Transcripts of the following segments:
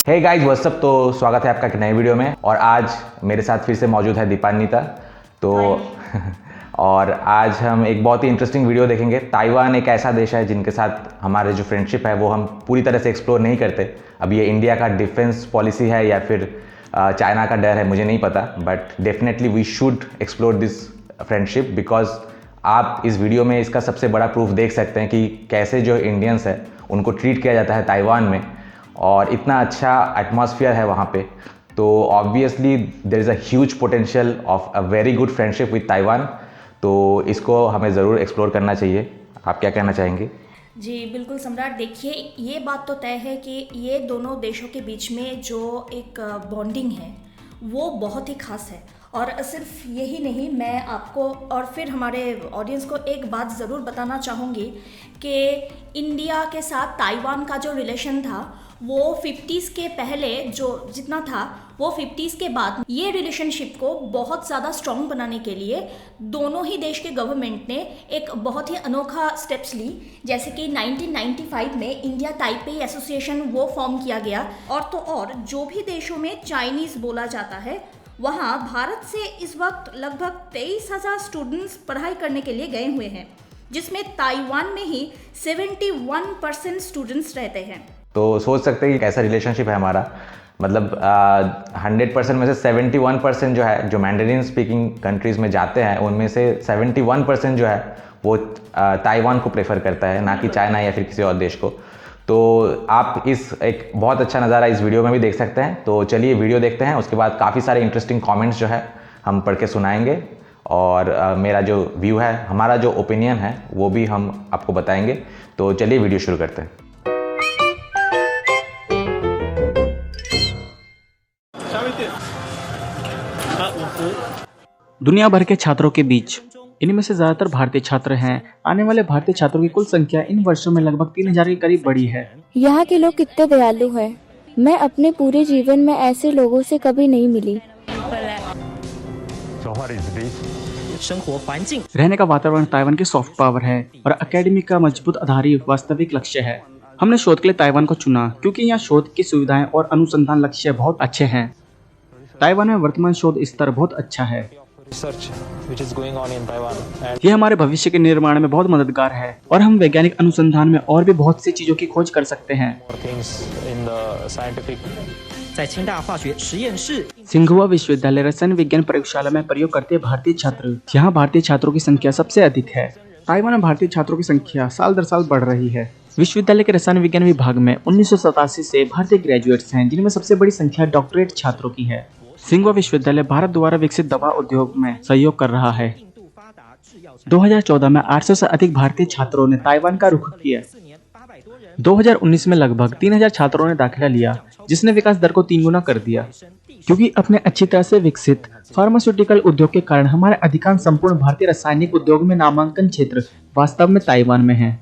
Hey guys what's up. तो स्वागत है आपका एक नए वीडियो में। और आज मेरे साथ फिर से मौजूद है दीपान्विता। तो और आज हम एक बहुत ही इंटरेस्टिंग वीडियो देखेंगे। ताइवान एक ऐसा देश है जिनके साथ हमारे जो फ्रेंडशिप है वो हम पूरी तरह से एक्सप्लोर नहीं करते। अब ये इंडिया का डिफेंस पॉलिसी है या फिर चाइना का डर है, मुझे नहीं पता, but definitely we should explore this friendship because आप इस वीडियो में इसका सबसे बड़ा प्रूफ देख सकते हैं कि कैसे जो इंडियंस है उनको ट्रीट किया जाता है ताइवान में, और इतना अच्छा एटमॉस्फेयर है वहाँ पे। तो obviously there is a huge potential of a very good friendship with Taiwan. तो इसको हमें ज़रूर एक्सप्लोर करना चाहिए। आप क्या कहना चाहेंगे? जी बिल्कुल सम्राट, देखिए ये बात तो तय है कि ये दोनों देशों के बीच में जो एक बॉन्डिंग है वो बहुत ही खास है। और सिर्फ यही नहीं, मैं आपको और फिर हमारे ऑडियंस को एक बात ज़रूर बताना चाहूँगी कि इंडिया के साथ ताइवान का जो रिलेशन था वो 50s के पहले जो जितना था वो 50s के बाद ये रिलेशनशिप को बहुत ज़्यादा स्ट्रॉन्ग बनाने के लिए दोनों ही देश के गवर्नमेंट ने एक बहुत ही अनोखा स्टेप्स ली। जैसे कि 1995 में इंडिया ताइपे एसोसिएशन वो फॉर्म किया गया। और तो और जो भी देशों में चाइनीज़ बोला जाता है वहाँ भारत से इस वक्त लगभग 23,000 स्टूडेंट्स पढ़ाई करने के लिए गए हुए हैं, जिसमें ताइवान में ही 71% स्टूडेंट्स रहते हैं। तो सोच सकते हैं कि कैसा रिलेशनशिप है हमारा। मतलब 100% में से 71% जो है, जो मैंडरिन स्पीकिंग कंट्रीज़ में जाते हैं उनमें से 71% जो है वो ताइवान को प्रेफर करता है, ना कि चाइना या फिर किसी और देश को। तो आप इस एक बहुत अच्छा नज़ारा इस वीडियो में भी देख सकते हैं। तो चलिए वीडियो देखते हैं, उसके बाद काफ़ी सारे इंटरेस्टिंग कमेंट्स जो है हम पढ़ के सुनाएंगे। और मेरा जो व्यू है, हमारा जो ओपिनियन है वो भी हम आपको बताएंगे। तो चलिए वीडियो शुरू करते हैं। दुनिया भर के छात्रों के बीच इनमें से ज्यादातर भारतीय छात्र हैं। आने वाले भारतीय छात्रों की कुल संख्या इन वर्षों में लगभग 3,000 के करीब बढ़ी है। यहाँ के लोग कितने दयालु हैं। मैं अपने पूरे जीवन में ऐसे लोगों से कभी नहीं मिली। रहने का वातावरण ताइवान की सॉफ्ट पावर है और एकेडमी का मजबूत आधारित वास्तविक लक्ष्य है। हमने शोध के लिए ताइवान को चुना क्योंकि यहाँ शोध की सुविधाएं और अनुसंधान लक्ष्य बहुत अच्छे हैं। ताइवान में वर्तमान शोध स्तर बहुत अच्छा है। यह हमारे भविष्य के निर्माण में बहुत मददगार है और हम वैज्ञानिक अनुसंधान में और भी बहुत सी चीजों की खोज कर सकते हैं। सिंघुआ विश्वविद्यालय रसायन विज्ञान प्रयोगशाला में प्रयोग करते भारतीय छात्र। यहाँ भारतीय छात्रों की संख्या सबसे अधिक है। ताइवान में भारतीय छात्रों की संख्या साल दर साल बढ़ रही है। विश्वविद्यालय के रसायन विज्ञान विभाग में 1987 से भारतीय ग्रेजुएट्स हैं, जिनमें सबसे बड़ी संख्या डॉक्टरेट छात्रों की है। सिंघुआ विश्वविद्यालय भारत द्वारा विकसित दवा उद्योग में सहयोग कर रहा है। 2014 में 800 से अधिक भारतीय छात्रों ने ताइवान का रुख किया। 2019 में लगभग 3,000 छात्रों ने दाखिला लिया, जिसने विकास दर को 3 गुना कर दिया। क्योंकि अपने अच्छी तरह से विकसित फार्मास्यूटिकल उद्योग के कारण हमारे अधिकांश संपूर्ण भारतीय रासायनिक उद्योग में नामांकन क्षेत्र वास्तव में ताइवान में है।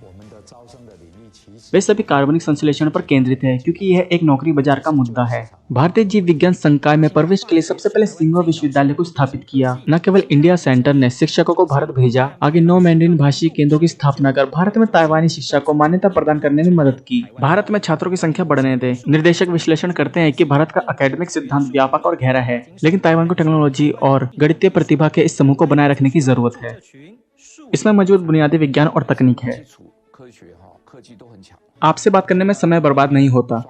वे सभी कार्बनिक संश्लेषण पर केंद्रित है क्योंकि यह एक नौकरी बाजार का मुद्दा है। भारतीय जीव विज्ञान संकाय में प्रवेश के लिए सबसे पहले सिंघुआ विश्वविद्यालय को स्थापित किया। न केवल इंडिया सेंटर ने शिक्षकों को भारत भेजा, आगे 9 मैंडरिन भाषी केंद्रों की स्थापना कर भारत में ताइवानी शिक्षा को मान्यता प्रदान करने में मदद की। भारत में छात्रों की संख्या बढ़ने दे। निर्देशक विश्लेषण करते हैं कि भारत का अकेडमिक सिद्धांत व्यापक और गहरा है, लेकिन ताइवान को टेक्नोलॉजी और गणितीय प्रतिभा के इस समूह को बनाए रखने की जरूरत है। इसमें मौजूद बुनियादी विज्ञान और तकनीक है। आपसे बात करने में समय बर्बाद नहीं होता।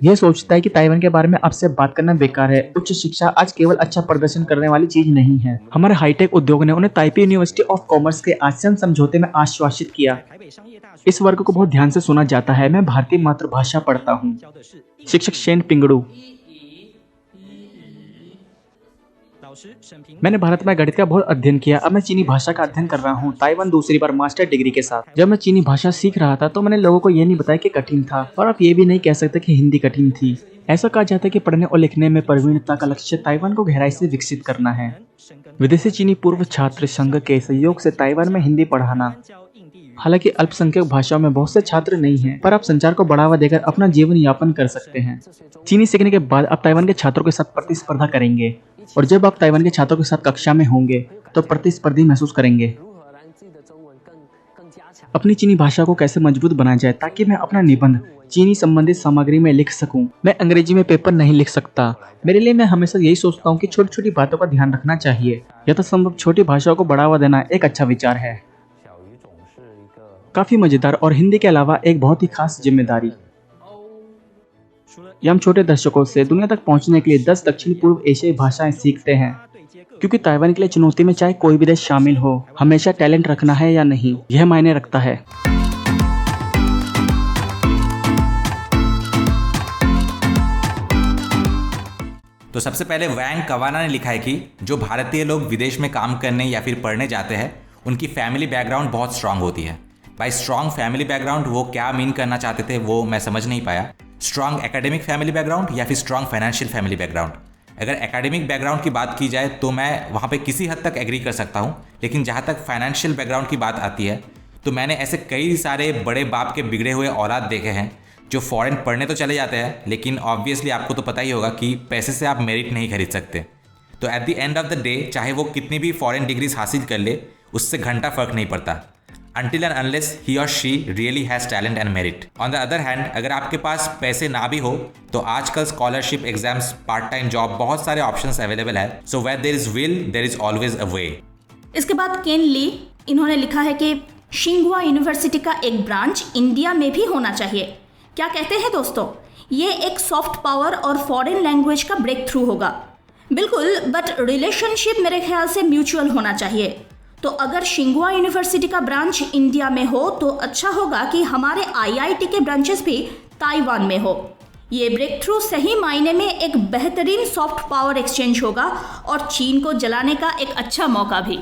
यह सोचता है कि ताइवान के बारे में आपसे बात करना बेकार है। उच्च शिक्षा आज केवल अच्छा प्रदर्शन करने वाली चीज नहीं है। हमारे हाईटेक उद्योग ने उन्हें ताइपे यूनिवर्सिटी ऑफ कॉमर्स के आसियान समझौते में आश्वासित किया। इस वर्ग को बहुत ध्यान से सुना जाता है। मैं भारतीय मातृभाषा पढ़ता हूँ। शिक्षक शेन पिंगड़ू। मैंने भारत में गणित का बहुत अध्ययन किया। अब मैं चीनी भाषा का अध्ययन कर रहा हूँ, ताइवान दूसरी बार मास्टर डिग्री के साथ। जब मैं चीनी भाषा सीख रहा था तो मैंने लोगों को यह नहीं बताया कि कठिन था, और आप ये भी नहीं कह सकते कि हिंदी कठिन थी। ऐसा कहा जाता है कि पढ़ने और लिखने में प्रवीणता का लक्ष्य ताइवान को गहराई से विकसित करना है। विदेशी चीनी पूर्व छात्र संघ के सहयोग से ताइवान में हिंदी पढ़ाना। हालांकि अल्पसंख्यक भाषाओं में बहुत से छात्र नहीं हैं, पर आप संचार को बढ़ावा देकर अपना जीवन यापन कर सकते हैं। चीनी सीखने के बाद आप ताइवान के छात्रों के साथ प्रतिस्पर्धा करेंगे, और जब आप ताइवान के छात्रों के साथ कक्षा में होंगे तो प्रतिस्पर्धी महसूस करेंगे। अपनी चीनी भाषा को कैसे मजबूत बनाया जाए ताकि मैं अपना निबंध चीनी संबंधित सामग्री में लिख सकूं। मैं अंग्रेजी में पेपर नहीं लिख सकता। मेरे लिए मैं हमेशा यही सोचता हूँ कि छोटी छोटी बातों का ध्यान रखना चाहिए। यथासंभव छोटी भाषाओं को बढ़ावा देना एक अच्छा विचार है। काफी मजेदार और हिंदी के अलावा एक बहुत ही खास जिम्मेदारी। ये हम छोटे दर्शकों से दुनिया तक पहुंचने के लिए 10 दक्षिण पूर्व एशियाई भाषाएं सीखते हैं, क्योंकि ताइवान के लिए चुनौती में चाहे कोई भी देश शामिल हो, हमेशा टैलेंट रखना है या नहीं, यह मायने रखता है। तो सबसे पहले वैंग कवाना ने लिखा है कि जो भारतीय लोग विदेश में काम करने या फिर पढ़ने जाते हैं उनकी फैमिली बैकग्राउंड बहुत स्ट्रांग होती है। भाई स्ट्रांग फैमिली बैकग्राउंड वो क्या मीन करना चाहते थे वो मैं समझ नहीं पाया। स्ट्रांग एकेडमिक फैमिली बैकग्राउंड या फिर स्ट्रांग फाइनेंशियल फैमिली बैकग्राउंड। अगर एकेडमिक बैकग्राउंड की बात की जाए तो मैं वहाँ पे किसी हद तक एग्री कर सकता हूँ, लेकिन जहाँ तक फाइनेंशियल बैकग्राउंड की बात आती है तो मैंने ऐसे कई सारे बड़े बाप के बिगड़े हुए औलाद देखे हैं जो फॉरेन पढ़ने तो चले जाते हैं, लेकिन ऑब्वियसली आपको तो पता ही होगा कि पैसे से आप मेरिट नहीं खरीद सकते। तो at the end of the day चाहे वो कितनी भी फॉरेन डिग्रीज हासिल कर ले, उससे घंटा फर्क नहीं पड़ता until and unless he or she really has talent and merit. On the other hand, अगर आपके पास पैसे ना भी हो तो आजकल scholarship exams, part time job, बहुत सारे ऑप्शंस अवेलेबल है। So where there is will there is always a way. इसके बाद केन ली इन्होंने लिखा है कि शिंगुआ यूनिवर्सिटी का एक ब्रांच इंडिया में भी होना चाहिए। क्या कहते हैं दोस्तों, ये एक सॉफ्ट पावर और फॉरेन लैंग्वेज का ब्रेक थ्रू होगा। बिल्कुल, बट रिलेशनशिप मेरे ख्याल से म्यूचुअल होना चाहिए। तो अगर शिंगुआ यूनिवर्सिटी का ब्रांच इंडिया में हो तो अच्छा होगा कि हमारे आईआईटी के ब्रांचेस भी ताइवान में हो। ये ब्रेक थ्रू सही मायने में एक बेहतरीन सॉफ्ट पावर एक्सचेंज होगा और चीन को जलाने का एक अच्छा मौका भी।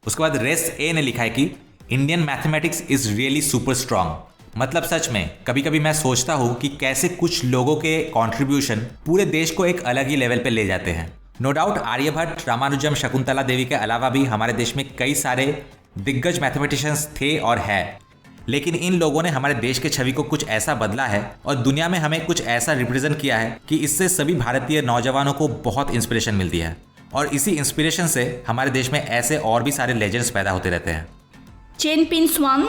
उसके बाद रेस ए ने लिखा है कि Indian mathematics is really super strong. मतलब सच में कभी कभी मैं सोचता हूँ कि कैसे कुछ लोगों के कंट्रीब्यूशन पूरे देश को एक अलग ही लेवल पे ले जाते हैं। नो डाउट आर्यभट्ट, रामानुजम, शकुंतला देवी के अलावा भी हमारे देश में कई सारे दिग्गज मैथमेटिशियंस थे और है, लेकिन इन लोगों ने हमारे देश के छवि को कुछ ऐसा बदला है और दुनिया में हमें कुछ ऐसा रिप्रेजेंट किया है कि इससे सभी भारतीय नौजवानों को बहुत इंस्पिरेशन मिलती है और इसी इंस्पिरेशन से हमारे देश में ऐसे और भी सारे लेजेंड्स पैदा होते रहते हैं। चेन पिन स्वांग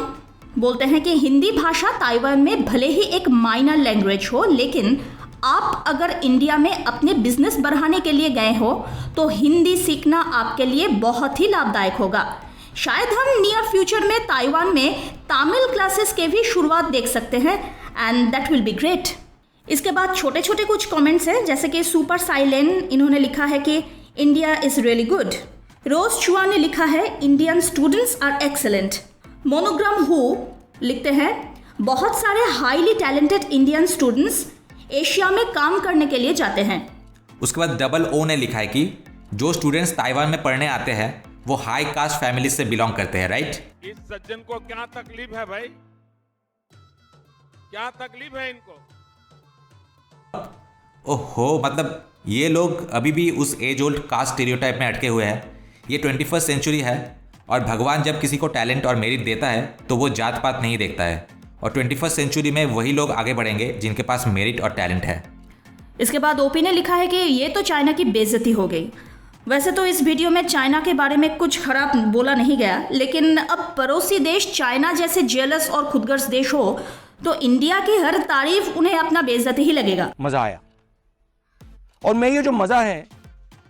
बोलते हैं कि हिंदी भाषा ताइवान में भले ही एक माइनर लैंग्वेज हो, लेकिन आप अगर इंडिया में अपने बिजनेस बढ़ाने के लिए गए हो तो हिंदी सीखना आपके लिए बहुत ही लाभदायक होगा। शायद हम नियर फ्यूचर में ताइवान में तमिल क्लासेस के भी शुरुआत देख सकते हैं and that will be great. इसके बाद छोटे छोटे कुछ कमेंट्स हैं, जैसे कि सुपर साइलेंट इन्होंने लिखा है कि India is really good. Rose Chua ने लिखा है Indian students are excellent. Monogram who लिखते हैं बहुत सारे highly talented Indian students Asia में काम करने के लिए जाते हैं। उसके बाद डबल ओ ने लिखा है कि जो स्टूडेंट्स ताइवान में पढ़ने आते हैं वो हाई कास्ट फैमिली से बिलोंग करते हैं, राइट? इस सज्जन को क्या तकलीफ है भाई, क्या तकलीफ है इनको? ओहो, मतलब ये लोग अभी भी उस एज ओल्ड कास्ट स्टीरियोटाइप में अटके हुए हैं। ये 21st सेंचुरी है और भगवान जब किसी को टैलेंट और मेरिट देता है तो वो जात पात नहीं देखता है और 21st सेंचुरी में वही लोग आगे बढ़ेंगे जिनके पास मेरिट और टैलेंट है। इसके बाद ओपी ने लिखा है कि ये तो चाइना की बेइज्जती हो गई। वैसे तो इस वीडियो में चाइना के बारे में कुछ खराब बोला नहीं गया, लेकिन अब पड़ोसी देश चाइना जैसे जेलस और खुदगर्ज देश हो तो इंडिया की हर तारीफ उन्हें अपना बेइज्जती ही लगेगा। मजा आया और मैं ये जो मजा है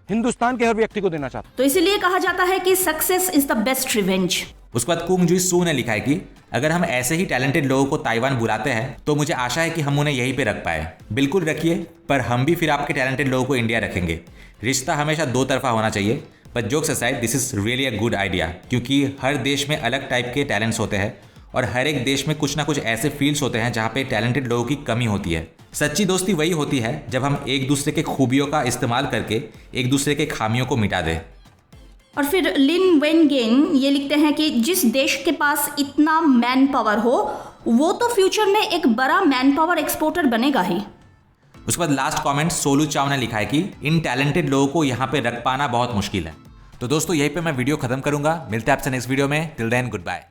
हिंदुस्तान के हर व्यक्ति को देना चाहता हूं। तो इसीलिए कहा जाता है कि success is the best revenge. उसके बाद कुंग जुई सू ने लिखा है कि अगर हम ऐसे ही टैलेंटेड लोगों को ताइवान बुलाते हैं तो मुझे आशा है कि हम उन्हें यहीं पे रख पाए। बिल्कुल रखिए, पर हम भी फिर आपके टैलेंटेड लोगों को इंडिया रखेंगे। रिश्ता हमेशा दो तरफा होना चाहिए। But jokes aside, this is really a good idea, क्योंकि हर देश में अलग टाइप के टैलेंट्स होते हैं और हर एक देश में कुछ ना कुछ ऐसे फील्ड्स होते हैं जहाँ पे टैलेंटेड लोगों की कमी होती है। सच्ची दोस्ती वही होती है जब हम एक दूसरे के खूबियों का इस्तेमाल करके एक दूसरे के खामियों को मिटा दें। और फिर लिन वेनगेंग ये लिखते हैं कि जिस देश के पास इतना मैन पावर हो वो तो फ्यूचर में एक बड़ा मैन पावर एक्सपोर्टर बनेगा ही। उसके बाद लास्ट कमेंट सोलू चाव ने लिखा है कि इन टैलेंटेड लोगों को यहाँ पे रख पाना बहुत मुश्किल है। तो दोस्तों यहीं पे मैं वीडियो खत्म करूंगा। मिलते हैं आपसे नेक्स्ट वीडियो में। Till then good bye.